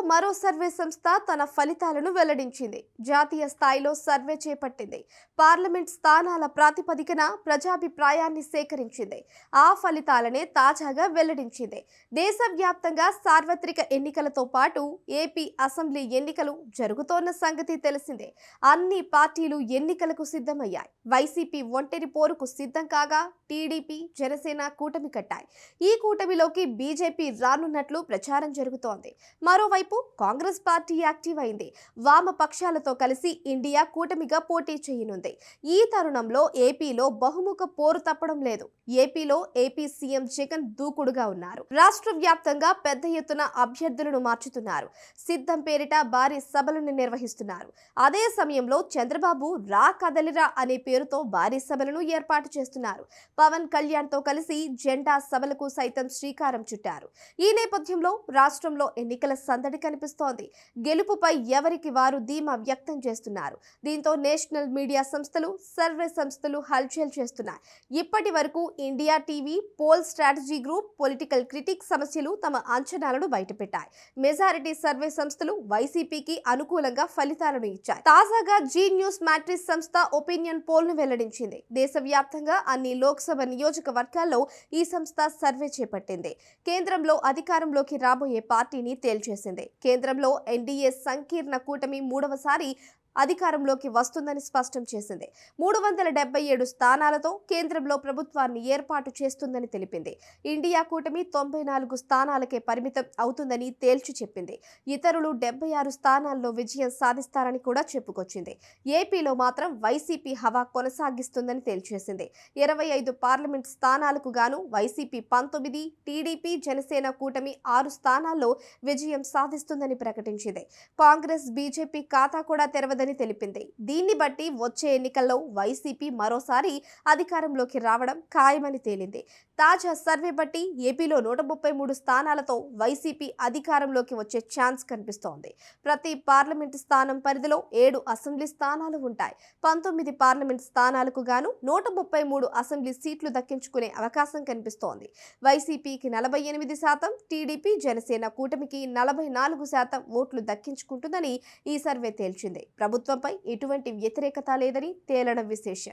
మరో సర్వే సంస్థ తన ఫలితాలను వెల్లడించింది. జాతీయ స్థాయిలో సర్వే చేపట్టింది. పార్లమెంట్ స్థానాల ప్రాతిపదికన ప్రజాభిప్రాయాన్ని సేకరించింది. ఆ ఫలితాలనే తాజాగా వెల్లడించింది. దేశవ్యాప్తంగా సార్వత్రిక ఎన్నికలతో పాటు ఏపీ అసెంబ్లీ ఎన్నికలు జరుగుతోన్న సంగతి తెలిసిందే. అన్ని పార్టీలు ఎన్నికలకు సిద్ధమయ్యాయి. వైసీపీ ఒంటరి పోరుకు సిద్ధం కాగా టీడీపీ, జనసేన కూటమి కట్టాయి. ఈ కూటమిలోకి బీజేపీ రానున్నట్లు ప్రచారం జరుగుతోంది. మరోవైపు కాంగ్రెస్ పార్టీ యాక్టివ్ అయింది. వామపక్షాలతో కలిసి ఇండియా కూటమిగా పోటీ చేయనుంది. ఈ తరుణంలో ఏపీలో బహుముఖ పోరు తప్పడం లేదు. ఏపీలో ఏపీ సీఎం జగన్ దూకుడుగా ఉన్నారు. రాష్ట్ర వ్యాప్తంగా పెద్ద ఎత్తున అభ్యర్థులను మార్చుతున్నారు. సిద్ధం పేరిట భారీ సభలను నిర్వహిస్తున్నారు. అదే సమయంలో చంద్రబాబు రా కదలిరా అనే పేరుతో భారీ సభలను ఏర్పాటు చేస్తున్నారు. పవన్ కళ్యాణ్ తో కలిసి జెండా సభలకు సైతం శ్రీకారం చుట్టారు. ఈ నేపథ్యంలో రాష్ట్రంలో ఎన్నికల సందడి కనిపిస్తోంది. గెలుపుపై ఎవరికి వారు ధీమా వ్యక్తం చేస్తున్నారు. దీంతో నేషనల్ మీడియా సంస్థలు, సర్వే సంస్థలు హల్చల్ చేస్తున్నాయి. ఇప్పటి వరకు India TV, pole strategy group, political critic సమస్యలు తమ అంచనాలను బయటపెట్టాయి. మెజారిటీ సర్వే సంస్థలు వైసీపీకి అనుకూలంగా ఫలితాలను ఇచ్చాయి. తాజాగా జీ న్యూస్ మ్యాట్రిక్స్ సంస్థ ఒపీనియన్ పోల్ ను వెల్లడించింది. దేశవ్యాప్తంగా అన్ని లోక్సభ నియోజకవర్గాల్లో ఈ సంస్థ సర్వే చేపట్టింది. కేంద్రంలో అధికారంలోకి రాబోయే పార్టీని తేల్చేసింది. కేంద్రంలో ఎన్డీఏ సంకీర్ణ కూటమి మూడవసారి అధికారంలోకి వస్తుందని స్పష్టం చేసింది. 377 స్థానాలతో కేంద్రంలో ప్రభుత్వాన్ని ఏర్పాటు చేస్తుందని తెలిపింది. ఇండియా కూటమి 94 స్థానాలకే పరిమితం అవుతుందని తేల్చి చెప్పింది. ఇతరులు 76 స్థానాల్లో విజయం సాధిస్తారని కూడా చెప్పుకొచ్చింది. ఏపీలో మాత్రం వైసీపీ హవా కొనసాగిస్తుందని తేల్చేసింది. 25 పార్లమెంట్ స్థానాలకు గాను వైసీపీ 19, టీడీపీ, జనసేన కూటమి 6 స్థానాల్లో విజయం సాధిస్తుందని ప్రకటించింది. కాంగ్రెస్, బీజేపీ ఖాతా కూడా తెరవదని తెలిపింది. దీన్ని బట్టి వచ్చే ఎన్నికల్లో వైసీపీ మరోసారి అధికారంలోకి రావడం ఖాయమని తేలింది. తాజా సర్వే బట్టి ఏపీలో 133 స్థానాలతో వైసీపీ అధికారంలోకి వచ్చే ఛాన్స్ కనిపిస్తోంది. ప్రతి పార్లమెంటు స్థానం పరిధిలో 7 అసెంబ్లీ స్థానాలు ఉంటాయి. 19 పార్లమెంట్ స్థానాలకు గాను 133 అసెంబ్లీ సీట్లు దక్కించుకునే అవకాశం కనిపిస్తోంది. వైసీపీకి 48%, టీడీపీ, జనసేన కూటమికి 44% ఓట్లు దక్కించుకుంటుందని ఈ సర్వే తేల్చింది. ప్రభుత్వంపై ఎటువంటి వ్యతిరేకత లేదని తేలడం విశేషం.